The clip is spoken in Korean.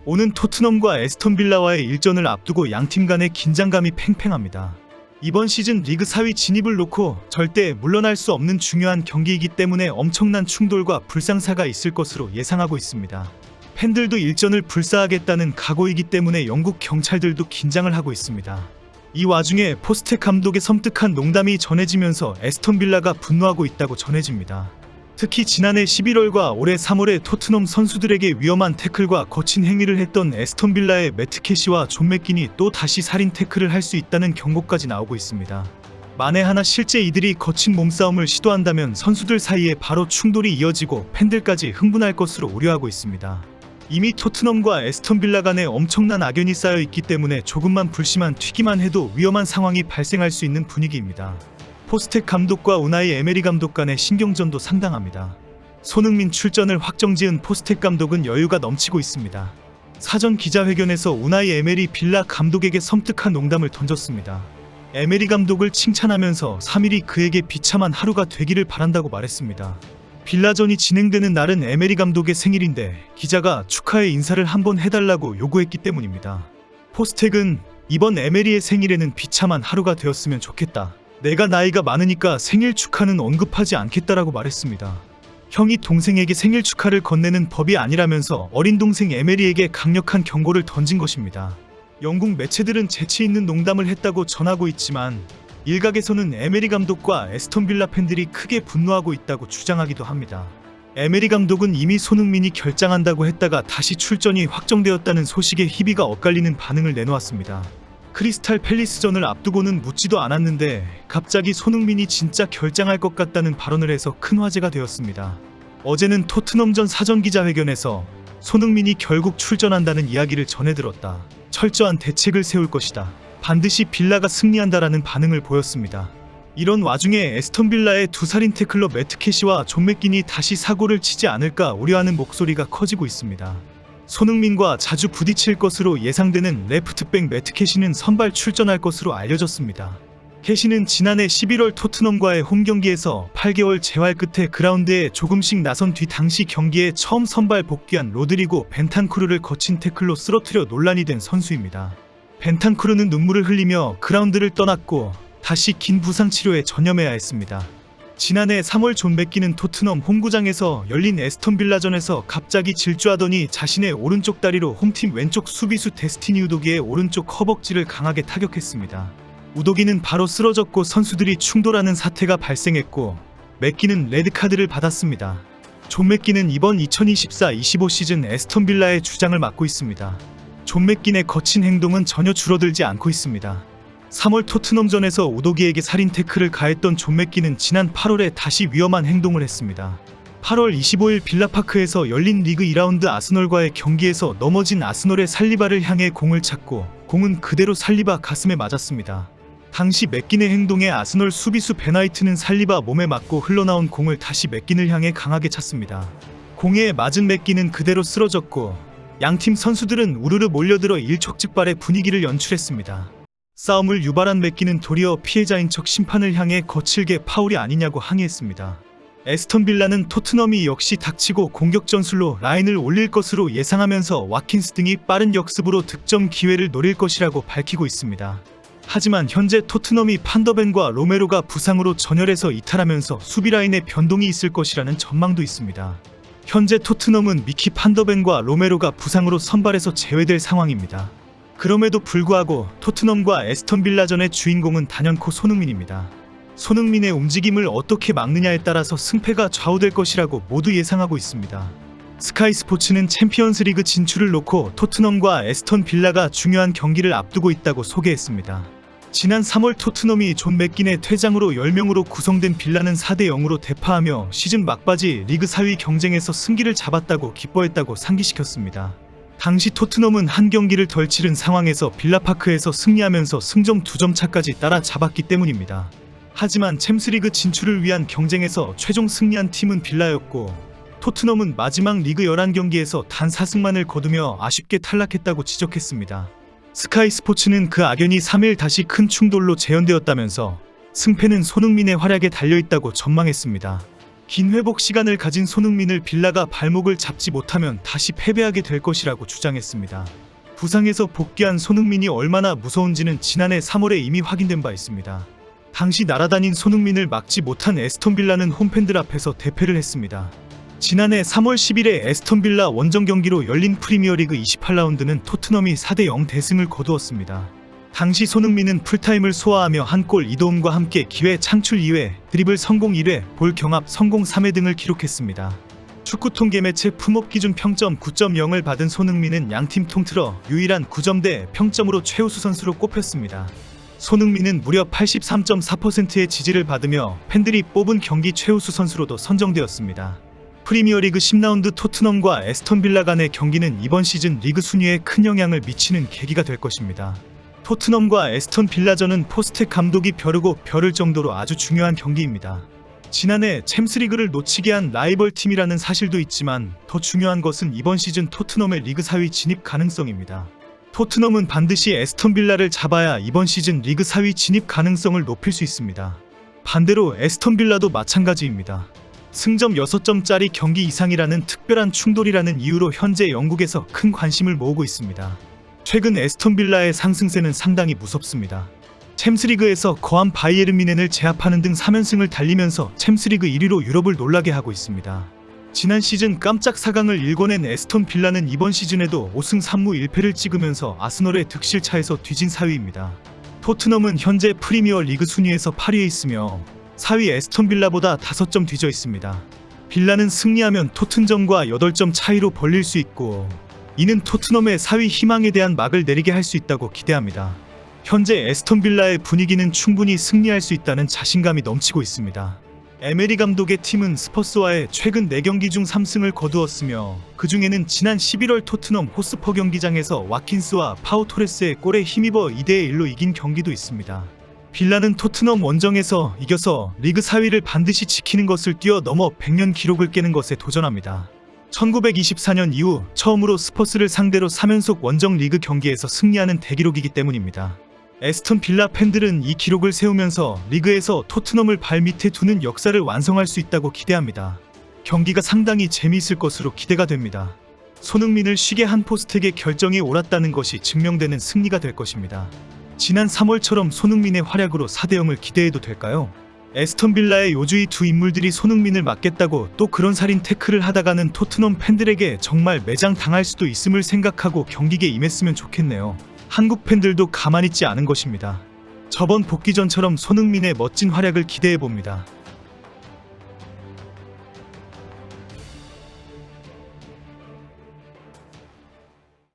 오는 토트넘과 에스턴 빌라와의 일전을 앞두고 양팀 간의 긴장감이 팽팽합니다. 이번 시즌 리그 4위 진입을 놓고 절대 물러날 수 없는 중요한 경기이기 때문에 엄청난 충돌과 불상사가 있을 것으로 예상하고 있습니다. 팬들도 일전을 불사하겠다는 각오이기 때문에 영국 경찰들도 긴장을 하고 있습니다. 이 와중에 포스텍 감독의 섬뜩한 농담이 전해지면서 에스턴 빌라가 분노하고 있다고 전해집니다. 특히 지난해 11월과 올해 3월에 토트넘 선수들에게 위험한 태클과 거친 행위를 했던 에스턴 빌라의 매트 캐시와 존 맥긴이 또 다시 살인 태클을 할 수 있다는 경고까지 나오고 있습니다. 만에 하나 실제 이들이 거친 몸싸움을 시도한다면 선수들 사이에 바로 충돌이 이어지고 팬들까지 흥분할 것으로 우려하고 있습니다. 이미 토트넘과 에스턴 빌라 간에 엄청난 악연이 쌓여 있기 때문에 조금만 불심한 튀기만 해도 위험한 상황이 발생할 수 있는 분위기입니다. 포스텍 감독과 우나이 에메리 감독 간의 신경전도 상당합니다. 손흥민 출전을 확정지은 포스텍 감독은 여유가 넘치고 있습니다. 사전 기자회견에서 우나이 에메리 빌라 감독에게 섬뜩한 농담을 던졌습니다. 에메리 감독을 칭찬하면서 3일이 그에게 비참한 하루가 되기를 바란다고 말했습니다. 빌라전이 진행되는 날은 에메리 감독의 생일인데 기자가 축하의 인사를 한번 해달라고 요구했기 때문입니다. 포스텍은 이번 에메리의 생일에는 비참한 하루가 되었으면 좋겠다. 내가 나이가 많으니까 생일 축하는 언급하지 않겠다라고 말했습니다. 형이 동생에게 생일 축하를 건네는 법이 아니라면서 어린 동생 에메리에게 강력한 경고를 던진 것입니다. 영국 매체들은 재치 있는 농담을 했다고 전하고 있지만 일각에서는 에메리 감독과 에스턴 빌라 팬들이 크게 분노하고 있다고 주장하기도 합니다. 에메리 감독은 이미 손흥민이 결장한다고 했다가 다시 출전이 확정되었다는 소식에 희비가 엇갈리는 반응을 내놓았습니다. 크리스탈 팰리스전을 앞두고는 묻지도 않았는데 갑자기 손흥민이 진짜 결장할 것 같다는 발언을 해서 큰 화제가 되었습니다. 어제는 토트넘전 사전 기자회견에서 손흥민이 결국 출전한다는 이야기를 전해들었다. 철저한 대책을 세울 것이다. 반드시 빌라가 승리한다라는 반응을 보였습니다. 이런 와중에 에스턴 빌라의 두 살인 태클러 매트 캐시와 존 맥긴이 다시 사고를 치지 않을까 우려하는 목소리가 커지고 있습니다. 손흥민과 자주 부딪힐 것으로 예상되는 레프트백 매트 캐시는 선발 출전할 것으로 알려졌습니다. 캐시는 지난해 11월 토트넘과의 홈경기에서 8개월 재활 끝에 그라운드에 조금씩 나선 뒤 당시 경기에 처음 선발 복귀한 로드리고 벤탄쿠르를 거친 태클로 쓰러뜨려 논란이 된 선수입니다. 벤탄쿠르는 눈물을 흘리며 그라운드를 떠났고 다시 긴 부상 치료에 전념해야 했습니다. 지난해 3월 존 맥기는 토트넘 홈구장에서 열린 에스턴 빌라전에서 갑자기 질주하더니 자신의 오른쪽 다리로 홈팀 왼쪽 수비수 데스티니 우도기의 오른쪽 허벅지를 강하게 타격했습니다. 우도기는 바로 쓰러졌고 선수들이 충돌하는 사태가 발생했고 맥기는 레드카드를 받았습니다. 존 맥기는 이번 2024-25 시즌 에스턴 빌라의 주장을 맡고 있습니다. 존 맥긴의 거친 행동은 전혀 줄어들지 않고 있습니다. 3월 토트넘전에서 우도기에게 살인 태클을 가했던 존 맥기는 지난 8월에 다시 위험한 행동을 했습니다. 8월 25일 빌라파크에서 열린 리그 2라운드 아스널과의 경기에서 넘어진 아스널의 살리바를 향해 공을 찼고 공은 그대로 살리바 가슴에 맞았습니다. 당시 맥긴의 행동에 아스널 수비수 베나이트는 살리바 몸에 맞고 흘러나온 공을 다시 맥긴을 향해 강하게 찼습니다. 공에 맞은 맥긴은 그대로 쓰러졌고 양팀 선수들은 우르르 몰려들어 일촉즉발의 분위기를 연출했습니다. 싸움을 유발한 맥기는 도리어 피해자인 척 심판을 향해 거칠게 파울이 아니냐고 항의했습니다. 에스턴 빌라는 토트넘이 역시 닥치고 공격 전술로 라인을 올릴 것으로 예상하면서 와킨스 등이 빠른 역습으로 득점 기회를 노릴 것이라고 밝히고 있습니다. 하지만 현재 토트넘이 판더벤과 로메로가 부상으로 전열해서 이탈하면서 수비 라인에 변동이 있을 것이라는 전망도 있습니다. 현재 토트넘은 미키 판더벤과 로메로가 부상으로 선발에서 제외될 상황입니다. 그럼에도 불구하고 토트넘과 에스턴 빌라전의 주인공은 단연코 손흥민입니다. 손흥민의 움직임을 어떻게 막느냐에 따라서 승패가 좌우될 것이라고 모두 예상하고 있습니다. 스카이 스포츠는 챔피언스 리그 진출을 놓고 토트넘과 에스턴 빌라가 중요한 경기를 앞두고 있다고 소개했습니다. 지난 3월 토트넘이 존 맥긴의 퇴장으로 10명으로 구성된 빌라는 4대0으로 대파하며 시즌 막바지 리그 4위 경쟁에서 승기를 잡았다고 기뻐했다고 상기시켰습니다. 당시 토트넘은 한 경기를 덜 치른 상황에서 빌라파크에서 승리하면서 승점 2점 차까지 따라잡았기 때문입니다. 하지만 챔스리그 진출을 위한 경쟁에서 최종 승리한 팀은 빌라였고 토트넘은 마지막 리그 11경기에서 단 4승만을 거두며 아쉽게 탈락했다고 지적했습니다. 스카이 스포츠는 그 악연이 3일 다시 큰 충돌로 재현되었다면서 승패는 손흥민의 활약에 달려있다고 전망했습니다. 긴 회복 시간을 가진 손흥민을 빌라가 발목을 잡지 못하면 다시 패배하게 될 것이라고 주장했습니다. 부상에서 복귀한 손흥민이 얼마나 무서운지는 지난해 3월에 이미 확인된 바 있습니다. 당시 날아다닌 손흥민을 막지 못한 에스턴 빌라는 홈팬들 앞에서 대패를 했습니다. 지난해 3월 10일에 에스턴 빌라 원정 경기로 열린 프리미어리그 28라운드는 토트넘이 4대0 대승을 거두었습니다. 당시 손흥민은 풀타임을 소화하며 한 골 2도움과 함께 기회 창출 2회, 드리블 성공 1회, 볼 경합 성공 3회 등을 기록했습니다. 축구 통계 매체 품업 기준 평점 9.0을 받은 손흥민은 양팀 통틀어 유일한 9점대 평점으로 최우수 선수로 꼽혔습니다. 손흥민은 무려 83.4%의 지지를 받으며 팬들이 뽑은 경기 최우수 선수로도 선정되었습니다. 프리미어리그 10라운드 토트넘과 에스턴 빌라 간의 경기는 이번 시즌 리그 순위에 큰 영향을 미치는 계기가 될 것입니다. 토트넘과 에스턴 빌라전은 포스텍 감독이 벼르고 벼를 정도로 아주 중요한 경기입니다. 지난해 챔스리그를 놓치게 한 라이벌 팀이라는 사실도 있지만 더 중요한 것은 이번 시즌 토트넘의 리그 4위 진입 가능성입니다. 토트넘은 반드시 에스턴 빌라를 잡아야 이번 시즌 리그 4위 진입 가능성을 높일 수 있습니다. 반대로 에스턴 빌라도 마찬가지입니다. 승점 6점짜리 경기 이상이라는 특별한 충돌이라는 이유로 현재 영국에서 큰 관심을 모으고 있습니다. 최근 에스턴 빌라의 상승세는 상당히 무섭습니다. 챔스리그에서 거함 바이에른 뮌헨을 제압하는 등 3연승을 달리면서 챔스리그 1위로 유럽을 놀라게 하고 있습니다. 지난 시즌 깜짝 4강을 일궈낸 에스턴 빌라는 이번 시즌에도 5승 3무 1패를 찍으면서 아스널의 득실차에서 뒤진 4위입니다. 토트넘은 현재 프리미어 리그 순위에서 8위에 있으며 4위 에스턴 빌라보다 5점 뒤져 있습니다. 빌라는 승리하면 토튼전과 8점 차이로 벌릴 수 있고 이는 토트넘의 4위 희망에 대한 막을 내리게 할 수 있다고 기대합니다. 현재 에스턴 빌라의 분위기는 충분히 승리할 수 있다는 자신감이 넘치고 있습니다. 에메리 감독의 팀은 스퍼스와의 최근 4경기 중 3승을 거두었으며 그 중에는 지난 11월 토트넘 호스퍼 경기장에서 와킨스와 파우 토레스의 골에 힘입어 2대1로 이긴 경기도 있습니다. 빌라는 토트넘 원정에서 이겨서 리그 4위를 반드시 지키는 것을 뛰어넘어 100년 기록을 깨는 것에 도전합니다. 1924년 이후 처음으로 스퍼스를 상대로 3연속 원정 리그 경기에서 승리하는 대기록이기 때문입니다. 에스턴 빌라 팬들은 이 기록을 세우면서 리그에서 토트넘을 발밑에 두는 역사를 완성할 수 있다고 기대합니다. 경기가 상당히 재미있을 것으로 기대가 됩니다. 손흥민을 쉬게 한 포스텍의 결정이 옳았다는 것이 증명되는 승리가 될 것입니다. 지난 3월처럼 손흥민의 활약으로 4대0을 기대해도 될까요? 에스턴 빌라의 요주의 두 인물들이 손흥민을 막겠다고 또 그런 살인 태클을 하다가는 토트넘 팬들에게 정말 매장당할 수도 있음을 생각하고 경기에 임했으면 좋겠네요. 한국 팬들도 가만히 있지 않은 것입니다. 저번 복귀전처럼 손흥민의 멋진 활약을 기대해봅니다.